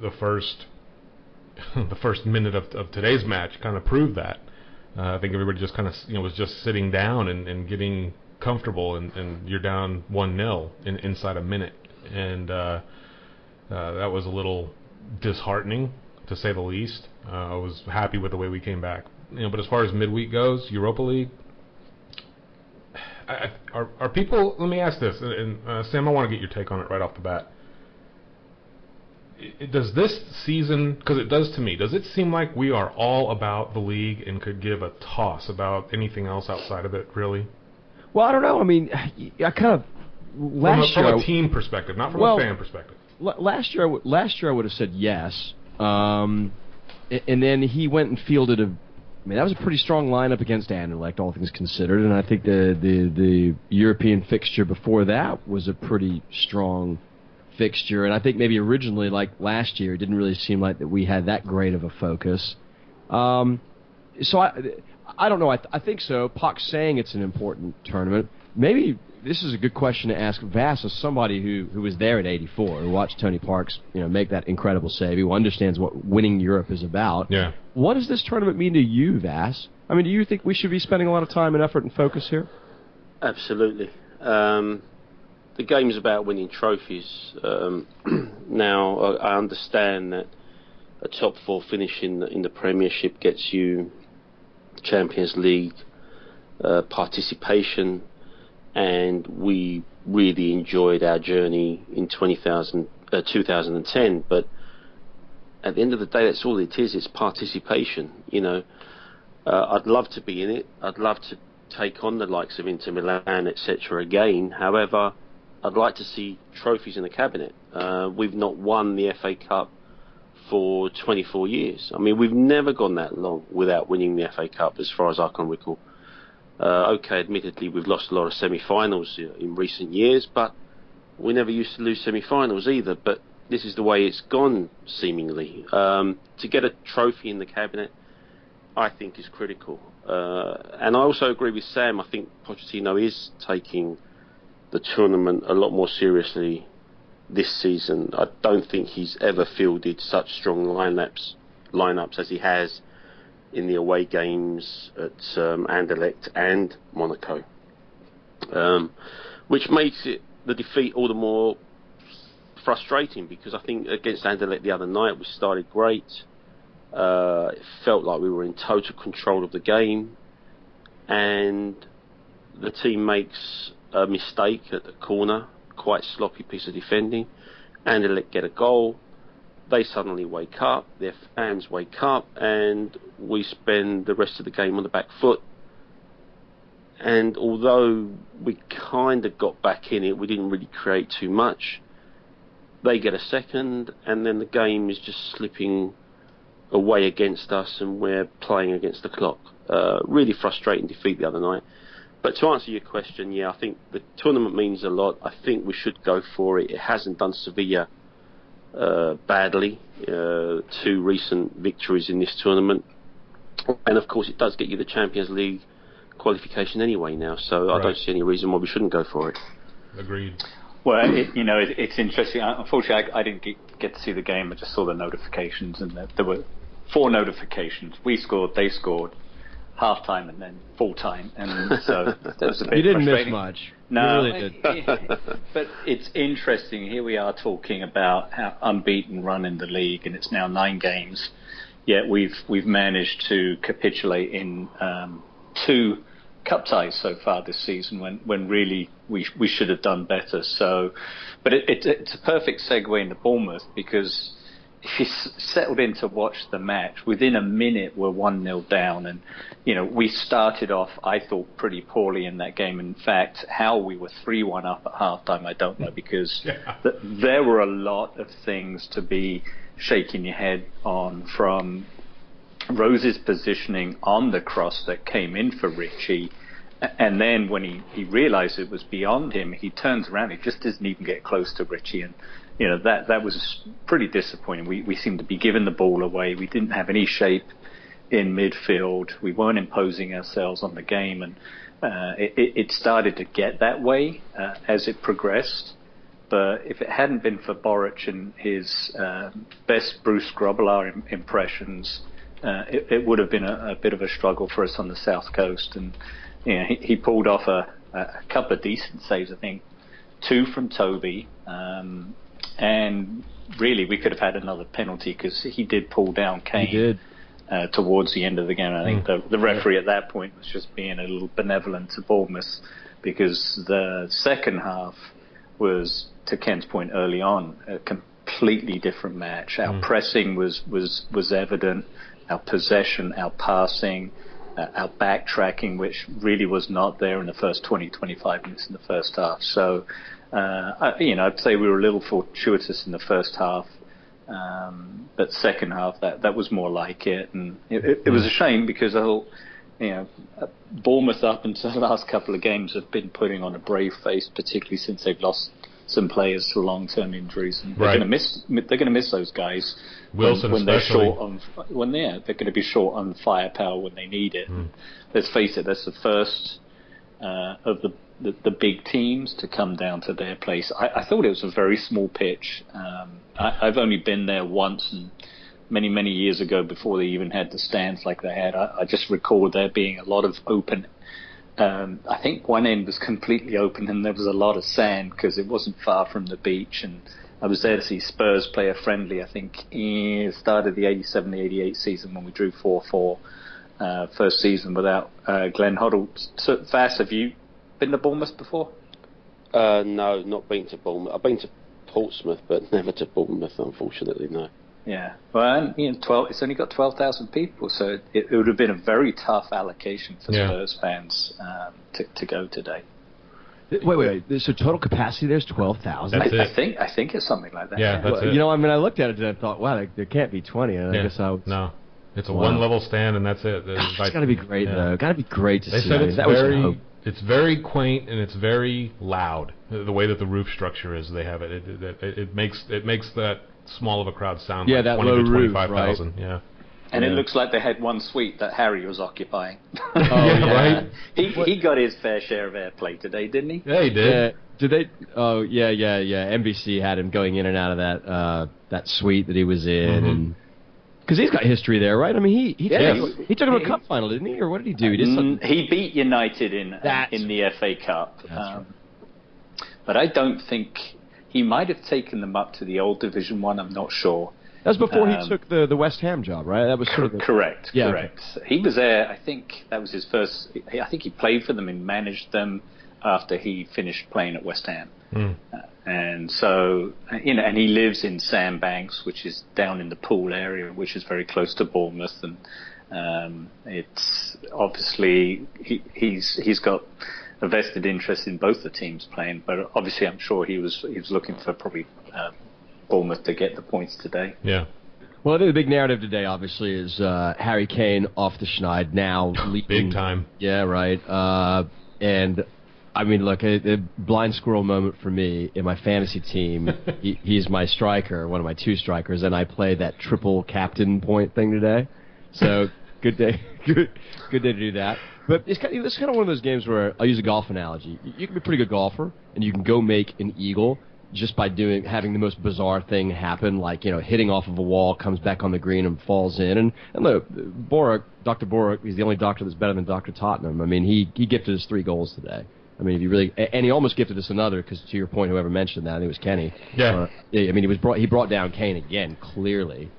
the first the first minute of today's match kind of proved that. I think everybody just kind of was just sitting down and getting comfortable, and you're down 1-0 inside a minute, and that was a little disheartening, to say the least. I was happy with the way we came back. But as far as midweek goes, Europa League, are people? Let me ask this, and Sam, I want to get your take on it right off the bat. Does this season, because it does to me, does it seem like we are all about the league and could give a toss about anything else outside of it, really? Well, I don't know. I mean, I kind of from a team perspective, not from a fan perspective. Last year I would have said yes, and then he went and fielded that was a pretty strong lineup against Anderlecht, all things considered, and I think the European fixture before that was a pretty strong fixture, and I think maybe originally, like last year, it didn't really seem like that we had that great of a focus. So I don't know. I think so. Pac's saying it's an important tournament. Maybe this is a good question to ask Vass, as somebody who was there at '84, who watched Tony Parks, make that incredible save, who understands what winning Europe is about. Yeah. What does this tournament mean to you, Vass? I mean, do you think we should be spending a lot of time and effort and focus here? Absolutely. The game's about winning trophies. Now, I understand that a top four finish in the Premiership gets you Champions League participation, and we really enjoyed our journey in 2010. But at the end of the day, that's all it is. It's participation. I'd love to be in it. I'd love to take on the likes of Inter Milan, etc. again. However, I'd like to see trophies in the cabinet. We've not won the FA Cup for 24 years. I mean, we've never gone that long without winning the FA Cup, as far as I can recall. Okay, admittedly, we've lost a lot of semi-finals in recent years, but we never used to lose semi-finals either. But this is the way it's gone, seemingly. To get a trophy in the cabinet, I think, is critical. And I also agree with Sam. I think Pochettino is taking the tournament a lot more seriously this season. I don't think he's ever fielded such strong lineups as he has in the away games at Anderlecht and Monaco, which makes the defeat all the more frustrating, because I think against Anderlecht the other night we started great. It felt like we were in total control of the game, and the team makes a mistake at the corner, quite sloppy piece of defending, Anderlecht get a goal, they suddenly wake up, their fans wake up, and we spend the rest of the game on the back foot. And although we kind of got back in it, we didn't really create too much. They get a second, and then the game is just slipping away against us, and we're playing against the clock. Really frustrating defeat the other night. But to answer your question, yeah, I think the tournament means a lot. I think we should go for it. It hasn't done Sevilla badly. 2 recent victories in this tournament. And of course, it does get you the Champions League qualification anyway now. So right. I don't see any reason why we shouldn't go for it. Agreed. Well, it's interesting. Unfortunately, I didn't get to see the game. I just saw the notifications, and there were 4 notifications. We scored, they scored, half-time, and then full-time. And so that was a bit You didn't frustrating. Miss much. No, you really did. But it's interesting. Here we are talking about how unbeaten run in the league, and it's now 9 games. Yet we've managed to capitulate in 2 cup ties so far this season, when really we should have done better. So, but it's a perfect segue into Bournemouth, because if you settled in to watch the match, within a minute we're 1-0 down, and we started off, I thought, pretty poorly in that game. In fact, how we were 3-1 up at halftime, I don't know, because there were a lot of things to be shaking your head on, from Rose's positioning on the cross that came in for Richie, and then when he realised it was beyond him, he turns around, he just doesn't even get close to Richie, and that was pretty disappointing. We seemed to be giving the ball away. We didn't have any shape in midfield. We weren't imposing ourselves on the game, and it started to get that way as it progressed. But if it hadn't been for Boric and his best Bruce Grobbelaar impressions, it would have been a bit of a struggle for us on the South Coast. And he pulled off a couple of decent saves, I think, 2 from Toby. And really, we could have had another penalty because he did pull down Kane. He did. Towards the end of the game. I think the referee at that point was just being a little benevolent to Bournemouth, because the second half was, to Ken's point early on, a completely different match. Our pressing was evident, our possession, our passing, our backtracking, which really was not there in the first 20-25 minutes in the first half. So, I'd say we were a little fortuitous in the first half. But second half, that was more like it, and it was a shame, because I thought, Bournemouth up until the last couple of games have been putting on a brave face, particularly since they've lost some players to long-term injuries, and they're going to miss those guys Wilson when they're especially. short on they're going to be short on firepower when they need it. Let's face it, that's the first of the big teams to come down to their place. I thought it was a very small pitch. I've only been there once, and many years ago, before they even had the stands like they had. I just recall there being a lot of open. I think one end was completely open, and there was a lot of sand because it wasn't far from the beach. And I was there to see Spurs play a friendly, I think, in the start of the 87-88 season, when we drew 4-4, first season without Glenn Hoddle. So, Vass, have you been to Bournemouth before? No, not been to Bournemouth. I've been to Portsmouth, but never to Bournemouth, unfortunately, no. Yeah, well, it's only got 12,000 people, so it would have been a very tough allocation for Spurs fans to go today. Wait. So total capacity there's 12,000. I think it's something like that. Yeah, that's it. I looked at it and I thought, wow, there can't be 20. And I guess no, it's a one-level stand, and that's it. It's got to be great though. Got to be great to see. They said it's very quaint, and it's very loud. The way that the roof structure is, they have it. It makes that small of a crowd sound like that 20 low to 25,000. Right? Yeah. And it looks like they had one suite that Harry was occupying. Right. He got his fair share of airplay today, didn't he? Yeah, he did. Did they? Oh, yeah. NBC had him going in and out of that suite that he was in, and because he's got history there, right? I mean, he took him to a cup final, didn't he? Or what did he do? He did something. He beat United in the FA Cup, but I don't think he might have taken them up to the old Division 1. I'm not sure. That was before he took the West Ham job, right? That was sort of correct. Yeah, correct. Okay. He was there. I think that was his first. I think he played for them and managed them after he finished playing at West Ham. And so, and he lives in Sandbanks, which is down in the Pool area, which is very close to Bournemouth, and it's obviously he's got a vested interest in both the teams playing. But obviously, I'm sure he was looking for probably Bournemouth to get the points today. Yeah. Well, I think the big narrative today, obviously, is Harry Kane off the schneid now. Big time. Yeah, right. And I mean, look, a blind squirrel moment for me in my fantasy team. He's my striker, one of my two strikers, and I played that triple captain point thing today. So good day, good day to do that. But it's kind of one of those games where I'll use a golf analogy. You can be a pretty good golfer, and you can go make an eagle just by having the most bizarre thing happen, like hitting off of a wall, comes back on the green and falls in. And look, Dr. Borak, he's the only doctor that's better than Dr. Tottenham. I mean, he gifted us 3 goals today. I mean, if you really, and he almost gifted us another, because to your point, whoever mentioned that, I think it was Kenny. Yeah. I mean, he brought down Kane again, clearly.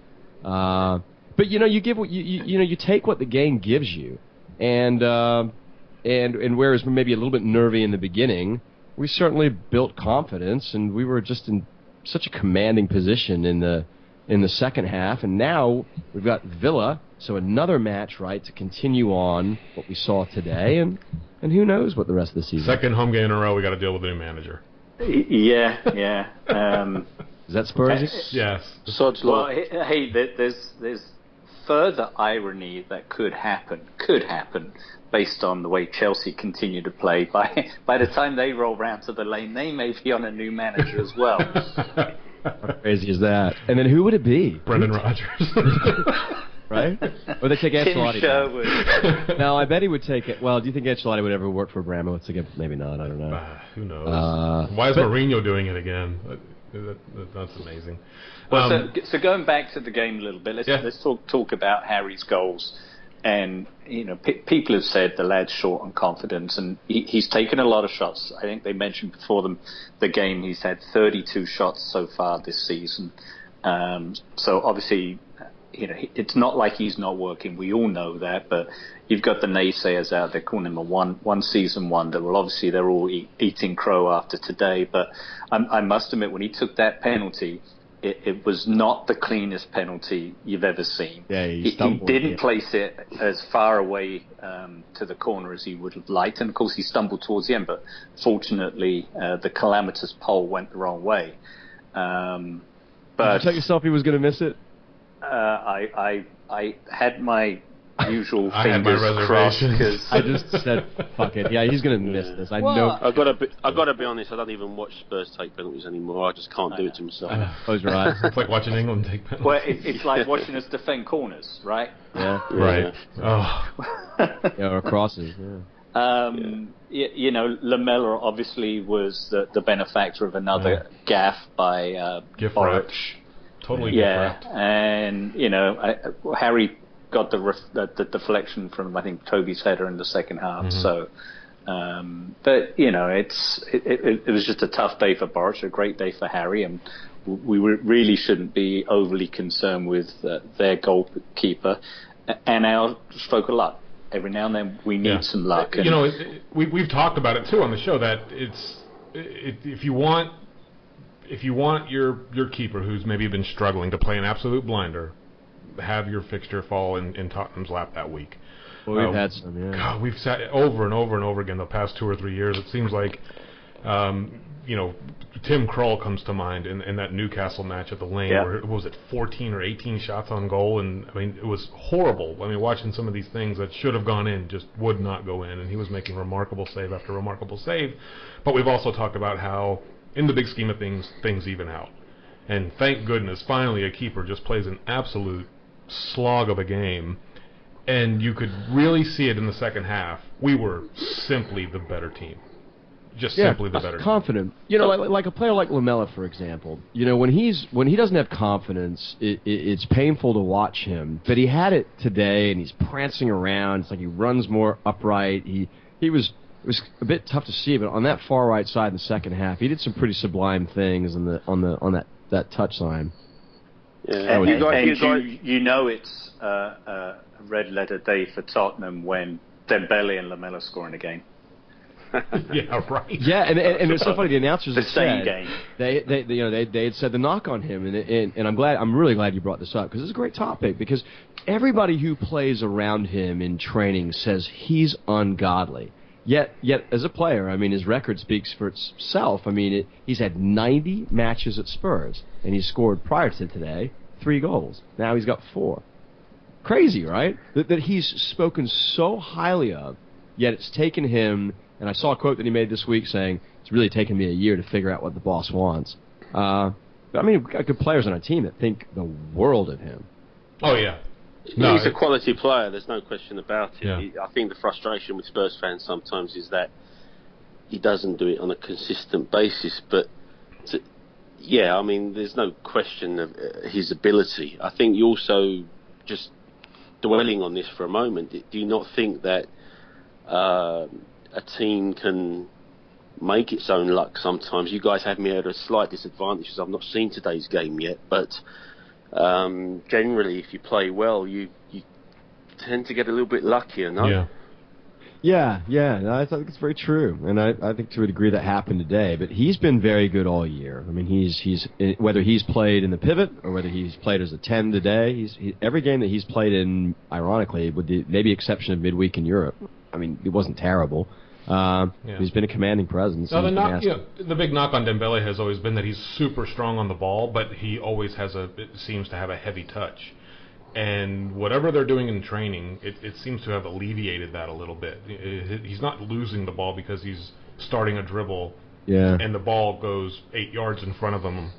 But you give what you take what the game gives you, and whereas we're maybe a little bit nervy in the beginning, we certainly built confidence, and we were just in such a commanding position in the second half, and now we've got Villa, so another match, right, to continue on what we saw today, and who knows what the rest of the season. Second home game in a row, we got to deal with a new manager. Yeah. Is that Spurs? Yes. Sod's law. Well, hey, there's further irony that could happen based on the way Chelsea continue to play. By the time they roll round to the lane, they may be on a new manager as well. How crazy is that? And then who would it be? Brendan Rodgers. right? Or they take Tim Ancelotti. Sherwood. No, I bet he would take it. Well, do you think Ancelotti would ever work for Abramovich again? Maybe not. I don't know. Who knows? Why is Mourinho doing it again? That's amazing. Well, so going back to the game a little bit, let's talk about Harry's goals. And people have said the lad's short on confidence, and he's taken a lot of shots. I think they mentioned before the game he's had 32 shots so far this season. So obviously, it's not like he's not working. We all know that, but you've got the naysayers out there calling him a one season wonder. Well, obviously they're all eating crow after today, but I must admit when he took that penalty, it was not the cleanest penalty you've ever seen. Yeah, he didn't place it as far away to the corner as he would have liked, and of course he stumbled towards the end. But fortunately, the calamitous pole went the wrong way. But did you tell yourself he was going to miss it? I had my usual I had my fingers crossed reservations. because I just said, "Fuck it." Yeah, he's going to miss this. I know. I gotta be honest. I don't even watch Spurs take penalties anymore. I just can't do it to myself. Close your eyes. It's like watching England take penalties. well, it's like watching us defend corners, right? Yeah. Right. Oh. Yeah, or crosses. Yeah. Lamella obviously was the benefactor of another gaff by Gift Boric. wrapped. Totally gift wrapped. And Harry got the deflection from I think Toby's header in the second half. Mm-hmm. So, but it was just a tough day for Boric, a great day for Harry, and we really shouldn't be overly concerned with their goalkeeper and our stroke of luck. Every now and then we need some luck. We've talked about it too on the show that if you want your keeper who's maybe been struggling to play an absolute blinder, have your fixture fall in Tottenham's lap that week. Well, we've had some, yeah. God, we've sat over and over and over again the past 2 or 3 years. It seems like, Tim Krul comes to mind in that Newcastle match at the Lane, where what was it, 14 or 18 shots on goal, and I mean it was horrible. I mean, watching some of these things that should have gone in just would not go in, and he was making remarkable save after remarkable save. But we've also talked about how, in the big scheme of things even out, and thank goodness, finally a keeper just plays an absolute slog of a game. And you could really see it in the second half. We were simply the better team. Just simply the better confident. Team. Like a player like Lamella, for example. When he doesn't have confidence, it's painful to watch him. But he had it today, and he's prancing around. It's like he runs more upright. It was a bit tough to see, but on that far right side in the second half, he did some pretty sublime things on that touch line. Yeah, it's a red letter day for Tottenham when Dembele and Lamella score in a game. Yeah, right. Yeah, and it's so funny. The announcers the had same said game. They had said the knock on him, and I'm really glad you brought this up because it's a great topic because everybody who plays around him in training says he's ungodly. Yet as a player, I mean, his record speaks for itself. I mean, he's had 90 matches at Spurs, and he scored prior to today 3 goals. Now he's got 4. Crazy, right? That he's spoken so highly of, yet it's taken him, and I saw a quote that he made this week saying, it's really taken me a year to figure out what the boss wants. But I mean, we've got good players on our team that think the world of him. Oh, yeah. No, he's a quality player, there's no question about it. Yeah. I think the frustration with Spurs fans sometimes is that he doesn't do it on a consistent basis, but I mean, there's no question of his ability. I think you also, just dwelling on this for a moment, do you not think that a team can make its own luck sometimes? You guys have me at a slight disadvantage because I've not seen today's game yet, but generally, if you play well, you tend to get a little bit luckier, no? Yeah. I think it's very true, and I think to a degree that happened today. But he's been very good all year. I mean, he's whether he's played in the pivot or whether he's played as a 10 today. Every game that he's played in, ironically, with the maybe exception of midweek in Europe. I mean, it wasn't terrible. He's been a commanding presence. Now, the big knock on Dembele has always been that he's super strong on the ball, but he always seems to have a heavy touch. And whatever they're doing in training, it seems to have alleviated that a little bit. He's not losing the ball because he's starting a dribble, and the ball goes 8 yards in front of him,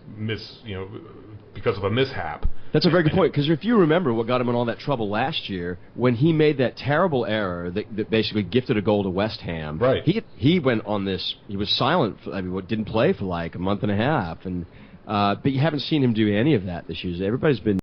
because of a mishap. That's a very good point, because if you remember what got him in all that trouble last year, when he made that terrible error that basically gifted a goal to West Ham, right. He went on this, he was silent, didn't play for like a month and a half, and but you haven't seen him do any of that this year. Everybody's been